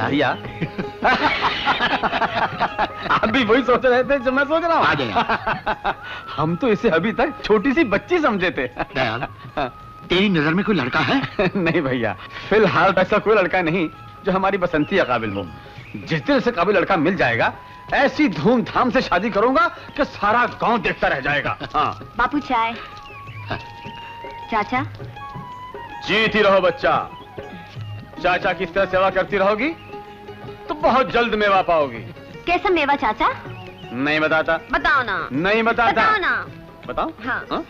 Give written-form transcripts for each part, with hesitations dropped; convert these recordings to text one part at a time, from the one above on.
भैया आप भी वही सोच रहे थे जो मैं सोच रहा हूँ। हम तो इसे अभी तक छोटी सी बच्ची समझे थे। दयाल, तेरी नजर में कोई लड़का है? नहीं भैया, फिलहाल ऐसा कोई लड़का नहीं जो हमारी बसंती के काबिल हो। जिस दिन से काबिल लड़का मिल जाएगा, ऐसी धूमधाम से शादी करूंगा कि सारा गांव देखता रह जाएगा। हाँ। बापू चाय। चाचा जीती रहो बच्चा। चाचा की तरह सेवा करती रहोगी तो बहुत जल्द मेवा पाओगी। कैसा मेवा चाचा? नहीं बताता। बताओ ना। नहीं बताता। बताओ ना। बताओ। हाँ। हा?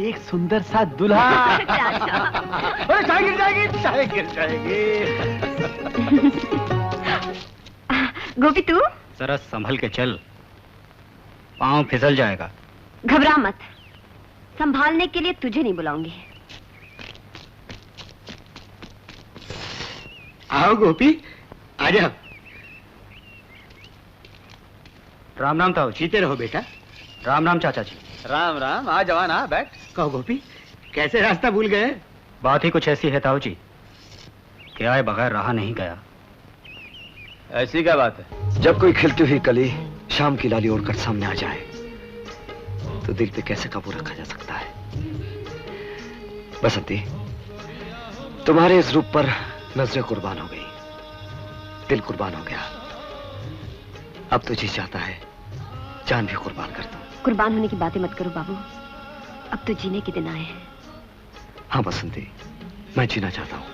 एक सुंदर सा दूल्हा। अरे चाय गिर जाएगी, चाय गिर जाएगी। गोपी तू जरा संभल के चल, पाँव फिसल जाएगा। घबरा मत, संभालने के लिए तुझे नहीं बुलाऊंगी। आओ गोपी, आजा। राम राम ताऊ जी। जीते रहो बेटा। राम राम चाचा जी। राम राम। आ जवान, आ बैठ। कहो गोपी, कैसे रास्ता भूल गए? बात ही कुछ ऐसी है ताऊ जी कि आए बगैर रहा नहीं गया। ऐसी क्या बात है? जब कोई खिलती हुई कली शाम की लाली ओढ़कर सामने आ जाए तो दिल पे कैसे काबू रखा जा सकता है? बसंती, तुम्हारे इस रूप पर नजरें कुर्बान हो गई, दिल कुर्बान हो गया। अब तो जी चाहता है जान भी कुर्बान कर दूं। कुर्बान होने की बातें मत करो बाबू, अब तो जीने के दिन आए हैं। हाँ बसंती, मैं जीना चाहता हूं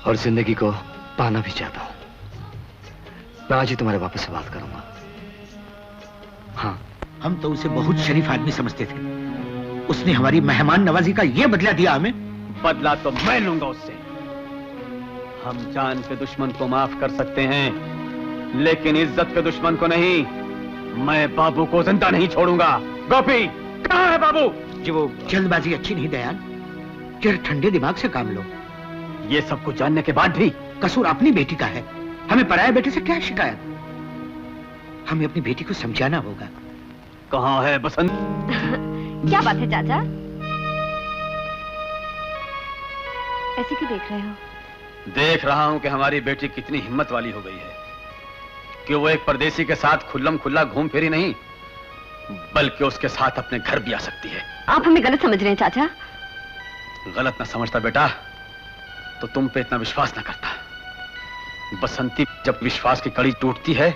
और जिंदगी को पाना भी चाहता हूं। मैं आज ही तुम्हारे वापस से बात करूंगा। हाँ। हम तो उसे बहुत शरीफ आदमी समझते थे, उसने हमारी मेहमान नवाजी का ये बदला दिया हमें। बदला तो मैं लूंगा उससे। हम जान के दुश्मन को माफ कर सकते हैं, लेकिन इज्जत के दुश्मन को नहीं। मैं बाबू को जिंदा नहीं छोड़ूंगा। गोपी, कहाँ है बाबू? जी वो जल्दबाजी अच्छी नहीं दयाल, जरा ठंडे दिमाग से काम लो। ये सब कुछ जानने के बाद भी कसूर अपनी बेटी का है, हमें पराये बेटे से क्या शिकायत? हमें अपनी बेटी को समझाना होगा। कहाँ है बसंत? क्या बात है चाचा, ऐसे क्यों देख रहे हो? देख रहा हूं कि हमारी बेटी कितनी हिम्मत वाली हो गई है कि वो एक परदेसी के साथ खुल्लम खुल्ला घूम फिरी नहीं, बल्कि उसके साथ अपने घर भी आ सकती है। आप हमें गलत समझ रहे हैं चाचा। गलत ना समझता बेटा तो तुम पे इतना विश्वास ना करता। बसंती, जब विश्वास की कड़ी टूटती है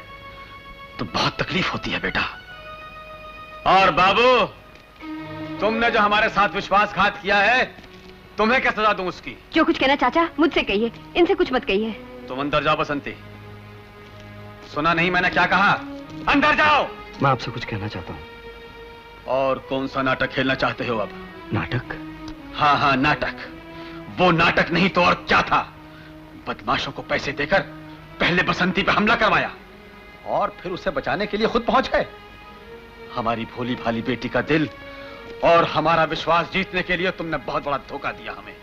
तो बहुत तकलीफ होती है बेटा। और बाबू, तुमने जो हमारे साथ विश्वासघात किया है, तुम्हें क्या सजा दूं उसकी? जो कुछ कहना चाचा मुझसे कहिए, इनसे कुछ मत कहिए। तुम अंदर जाओ बसंती। सुना नहीं मैंने क्या कहा? अंदर जाओ। मैं आपसे कुछ कहना चाहता हूं। और कौन सा नाटक खेलना चाहते हो अब? नाटक? हाँ हाँ नाटक। वो नाटक नहीं तो और क्या था? बदमाशों को पैसे देकर पहले बसंती पे हमला करवाया और फिर उसे बचाने के लिए खुद पहुंच गए। हमारी भोली भाली बेटी का दिल और हमारा विश्वास जीतने के लिए तुमने बहुत बड़ा धोखा दिया हमें।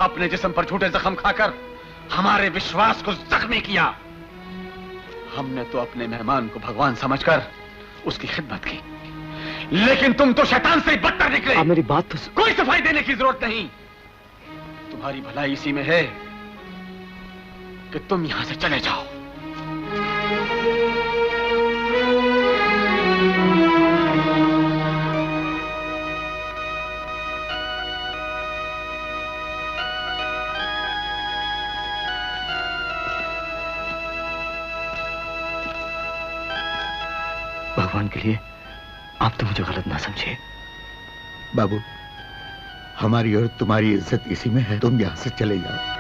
अपने जिस्म पर झूठे जख्म खाकर हमारे विश्वास को जख्मी किया। हमने तो अपने मेहमान को भगवान समझकर उसकी खिदमत की, लेकिन तुम तो शैतान से ही बदतर निकले। आप मेरी बात तो कोई सफाई देने की जरूरत नहीं। तुम्हारी भलाई इसी में है कि तुम यहां से चले जाओ। भगवान के लिए आप तो मुझे गलत ना समझिए। बाबू, हमारी और तुम्हारी इज्जत इसी में है, तुम यहां से चले जाओ।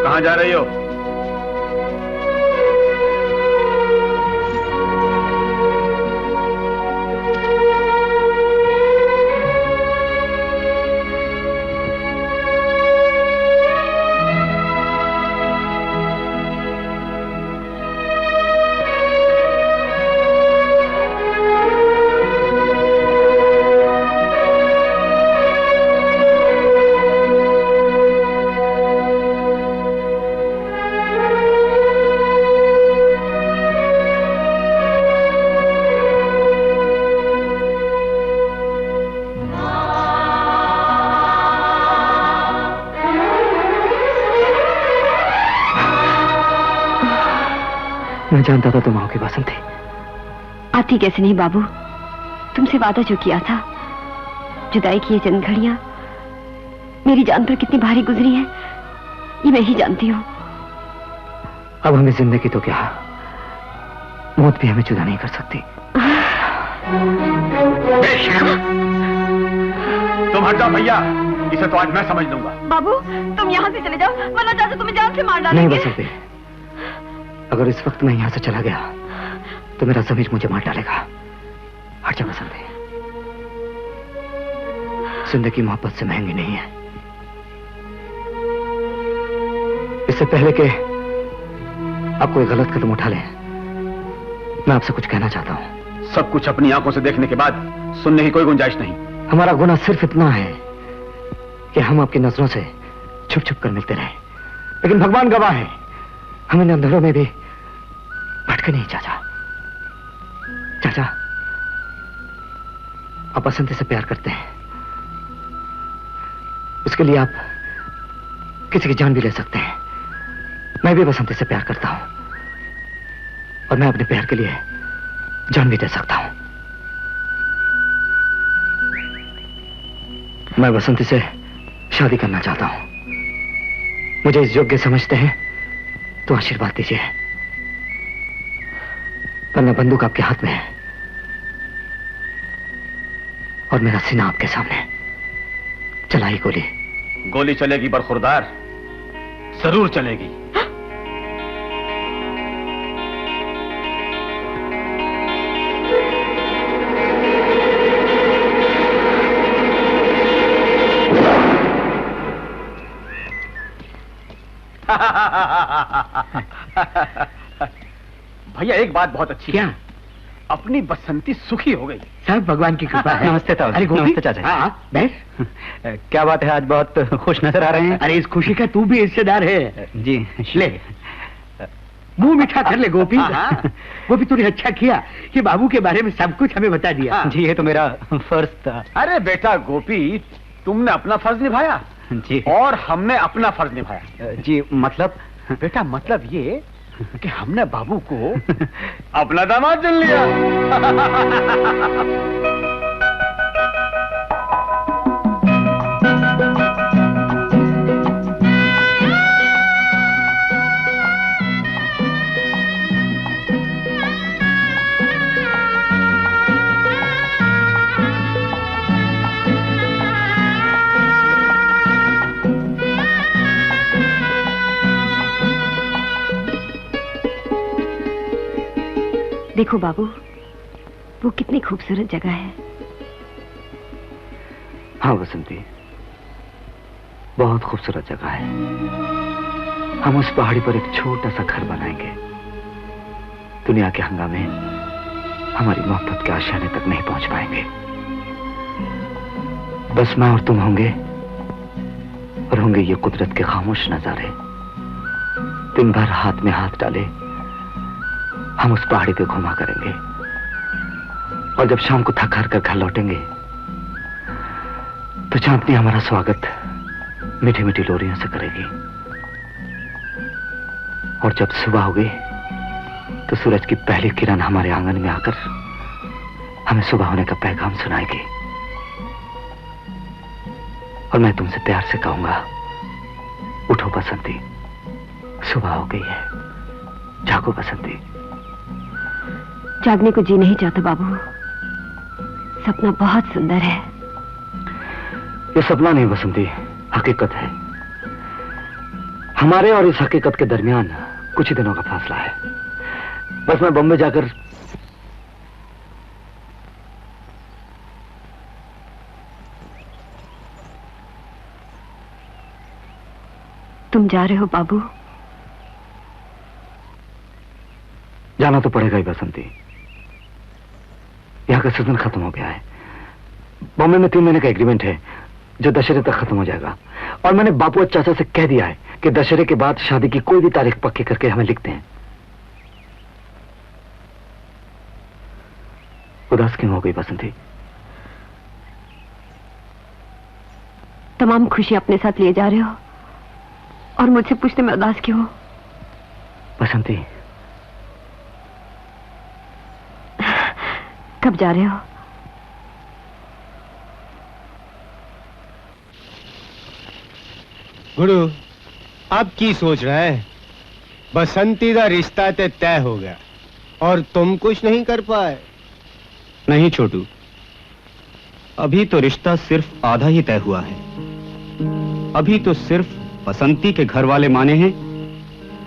कहां जा रही हो? मैं जानता था तुम आओगी बसंती। आती कैसे नहीं बाबू, तुमसे वादा जो किया था, जुदाई की ये चंद घड़ियां मेरी जान पर कितनी भारी गुजरी है, ये मैं ही जानती हूँ। अब हमें जिंदगी तो क्या, मौत भी हमें जुदा नहीं कर सकती। तुम हट जाओ भैया, इसे तो आज मैं समझ लूंगा। बाबू तुम यहाँ से चले जाओ, वरना चाचा तुम्हें जान से मार डालेंगे। नहीं बसंती, अगर इस वक्त मैं यहाँ से चला गया तो मेरा ज़मीर मुझे मार डालेगा। हट जा बसंती, जिंदगी मोहब्बत से महंगी नहीं है। इससे पहले कि आप कोई गलत कदम उठा लें, मैं आपसे कुछ कहना चाहता हूं। सब कुछ अपनी आंखों से देखने के बाद सुनने की कोई गुंजाइश नहीं। हमारा गुनाह सिर्फ इतना है कि हम आपकी नजरों से छुप छुप कर मिलते रहे, लेकिन भगवान गवाह है, हम इन अंधेरों में भी भटके नहीं। चाचा, चाचा, आप बसंती से प्यार करते हैं, उसके लिए आप किसी की जान भी ले सकते हैं। मैं भी बसंती से प्यार करता हूं और मैं अपने प्यार के लिए जान भी दे सकता हूं। मैं बसंती से शादी करना चाहता हूं। मुझे इस योग्य समझते हैं तो आशीर्वाद दीजिए, वरना बंदूक आपके हाथ में है और मेरा सीना आपके सामने। चलाई गोली। गोली चलेगी बरखुरदार, जरूर चलेगी। भैया एक बात बहुत अच्छी। क्या? अपनी बसंती सुखी हो गई। सब भगवान की कृपा है। नमस्ते ताऊ। अरे गोपी, नमस्ते चाचा। हाँ बैठ। क्या बात है, आज बहुत खुश नजर आ रहे हैं। अरे इस खुशी का तू भी हिस्सेदार है। जी ले, मुंह मीठा कर ले गोपी। गोपी तूने अच्छा किया कि बाबू के बारे में सब कुछ हमें बता दिया। जी ये तो मेरा फर्ज था। अरे बेटा गोपी, तुमने अपना फर्ज निभाया जी और हमने अपना फर्ज निभाया। जी मतलब बेटा मतलब ये कि हमने बाबू को अपना दामाद चुन लिया। देखो बाबू, वो कितनी खूबसूरत जगह है। हाँ बसंती, बहुत खूबसूरत जगह है। हम उस पहाड़ी पर एक छोटा सा घर बनाएंगे। दुनिया के हंगामे हमारी मोहब्बत के आशियाने तक नहीं पहुंच पाएंगे। बस मैं और तुम होंगे और होंगे ये कुदरत के खामोश नजारे। दिन भर हाथ में हाथ डाले हम उस पहाड़ी पे घुमा करेंगे और जब शाम को थक हार कर घर लौटेंगे तो चांदनी हमारा स्वागत मीठी मीठी लोरियों से करेगी। और जब सुबह होगी तो सूरज की पहली किरण हमारे आंगन में आकर हमें सुबह होने का पैगाम सुनाएगी। और मैं तुमसे प्यार से कहूंगा, उठो बसंती, सुबह हो गई है, जागो बसंती। जागने को जी नहीं चाहता बाबू, सपना बहुत सुंदर है। ये सपना नहीं बसंती, हकीकत है। हमारे और इस हकीकत के दरमियान कुछ ही दिनों का फासला है। बस मैं बॉम्बे जाकर तुम जा रहे हो बाबू? जाना तो पड़ेगा ही बसंती। यहाँ का सीजन खत्म हो गया है। बॉम्बे में 3 महीने का एग्रीमेंट है जो दशहरे तक खत्म हो जाएगा। और मैंने बापू और चाचा से कह दिया है कि दशहरे के बाद शादी की कोई भी तारीख पक्की करके हमें लिखते हैं। उदास क्यों हो गई बसंती? तमाम खुशी अपने साथ लिए जा रहे हो और मुझसे पूछने में उदास क्यों हो? बसंती, कब जा रहे हो? गुरु अब की सोच रहा है? बसंती का रिश्ता ते तय हो गया और तुम कुछ नहीं कर पाए। नहीं छोटू, अभी तो रिश्ता सिर्फ आधा ही तय हुआ है। अभी तो सिर्फ बसंती के घर वाले माने हैं,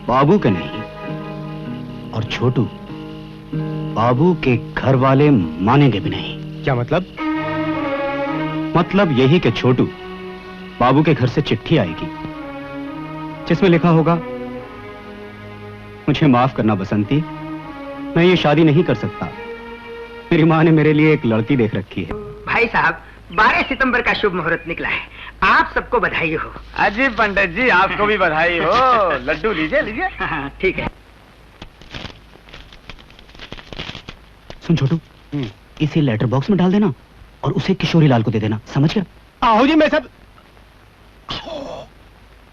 बाबू के नहीं। और छोटू, बाबू के घर वाले मानेंगे भी नहीं। क्या मतलब? मतलब यही कि छोटू, बाबू के घर से चिट्ठी आएगी जिसमें लिखा होगा, मुझे माफ करना बसंती, मैं ये शादी नहीं कर सकता। मेरी माँ ने मेरे लिए एक लड़की देख रखी है। भाई साहब, 12 सितंबर का शुभ मुहूर्त निकला है। आप सबको बधाई हो। अजी पंडित जी, आपको भी बधाई हो। लड्डू लीजिए लीजिए। हाँ, ठीक है। सुन छोटू, इसे लेटर बॉक्स में डाल देना और उसे किशोरी लाल को दे देना, समझ गया? आओ जी, मैं सब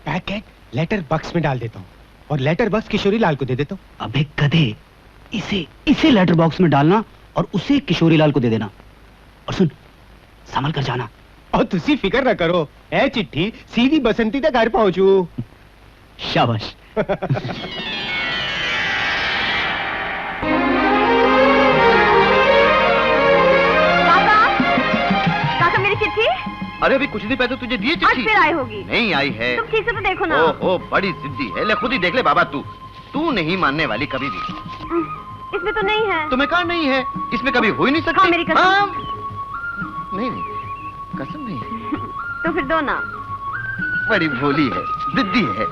पैकेट लेटर बॉक्स में डाल देता हूँ और लेटर बॉक्स किशोरी लाल को दे देता हूँ। अबे गधे, इसे लेटर बॉक्स में डालना और उसे किशोरी लाल को दे देना। और सुन, संभल कर जाना। और तुसी फिक्र न करो, ए चिट्ठी सीधी बसंती तक घर पहुंचू। शाबाश। काका मेरी चिट्ठी? अरे अभी कुछ दिन पहले तुझे दिए आज चिट्ठी। फिर आई होगी। नहीं आई है। तुम ठीक से तो देखो ना। ओहो, बड़ी जिद्दी है। ले खुद ही देख ले बाबा, तू नहीं मानने वाली कभी भी। इसमें तो नहीं है। तुम्हें कहा नहीं है, इसमें कभी हो ही नहीं सकती। हाँ, मेरी कसम। हाँ। नहीं नहीं, कसम नहीं है। तो फिर दो ना। बड़ी भोली है, जिद्दी है।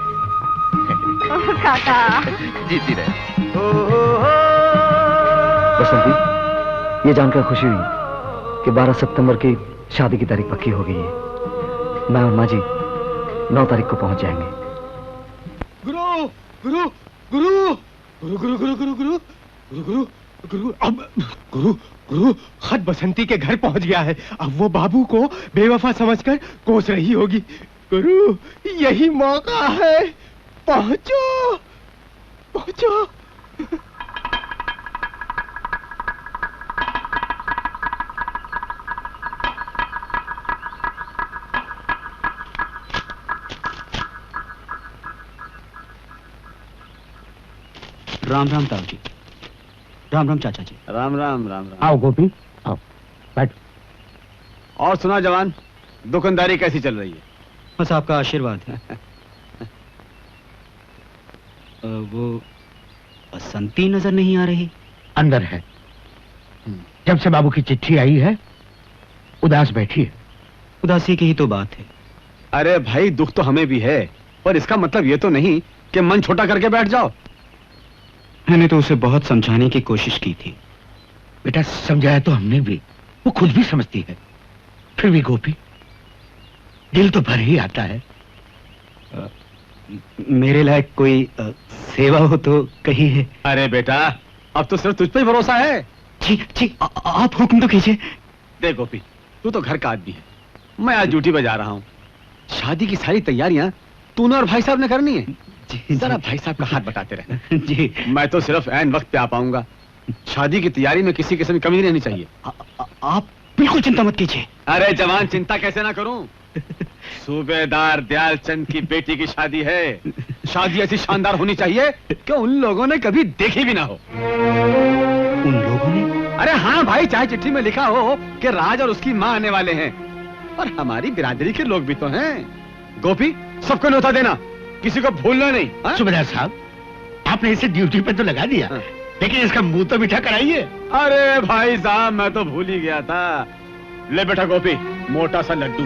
ओह, काका। जीती रहे। बसंती, ये जानकर खुशी हुई कि 12 सितंबर की शादी की तारीख पक्की हो गई है। मैं और माँ जी 9 तारीख को पहुंच जाएंगे। गुरु गुरु गुरु गुरु गुरु गुरु गुरु गुरु गुरु गुरु गुरु अब गुरु गुरु खत बसंती के घर पहुंच गया है। अब वो बाबू को बेवफा समझकर कोस रही होगी। गुरु, यही मौका है, पहुंचो पहुंचो। राम राम ताऊ जी। राम राम चाचा जी। राम राम राम राम। आओ गोपी, आओ बैठ। और सुना जवान, दुकानदारी कैसी चल रही है? बस आपका आशीर्वाद है। वो बसंती नजर नहीं आ रही। अंदर है। जब से बाबू की चिट्ठी आई है उदास बैठी है। उदासी की ही तो बात है। अरे भाई, दुख तो हमें भी है, पर इसका मतलब ये तो नहीं कि मन छोटा करके बैठ जाओ। मैंने तो उसे बहुत समझाने की कोशिश की थी। बेटा, समझाया तो हमने भी, वो खुद भी समझती है। फिर भी गोपी, दिल तो भर ही आता है। मेरे लायक कोई सेवा हो तो कही है। अरे बेटा, अब तो सिर्फ तुझ पे ही भरोसा है। जी, आप हुक्म तो कीजिए। देख गोपी, तू तो घर का आदमी है, मैं आज ड्यूटी पे जा रहा हूँ। शादी की सारी तैयारियां तूने और भाई साहब ने करनी है। जरा भाई साहब का हाथ बटाते रहना। जी। मैं तो सिर्फ ऐन वक्त पे आ पाऊंगा। शादी की तैयारी में किसी किस्म की कमी नहीं रहनी चाहिए। आप बिल्कुल चिंता मत कीजिए। अरे जवान, चिंता कैसे ना करूं? सूबेदार दयाल चंद की बेटी की शादी है। शादी ऐसी शानदार होनी चाहिए कि उन लोगों ने कभी देखी भी ना हो। उन लोगों ने? अरे हाँ भाई, चाहे चिट्ठी में लिखा हो कि राज और उसकी माँ आने वाले हैं, और हमारी बिरादरी के लोग भी तो हैं। गोपी, सबको न्योता देना, किसी को भूलना नहीं। सूबेदार साहब, आपने इसे ड्यूटी पे तो लगा दिया, लेकिन इसका मुंह तो मीठा कराइए। अरे भाई साहब, मैं तो भूल ही गया था। ले बेटा गोपी, मोटा सा लड्डू।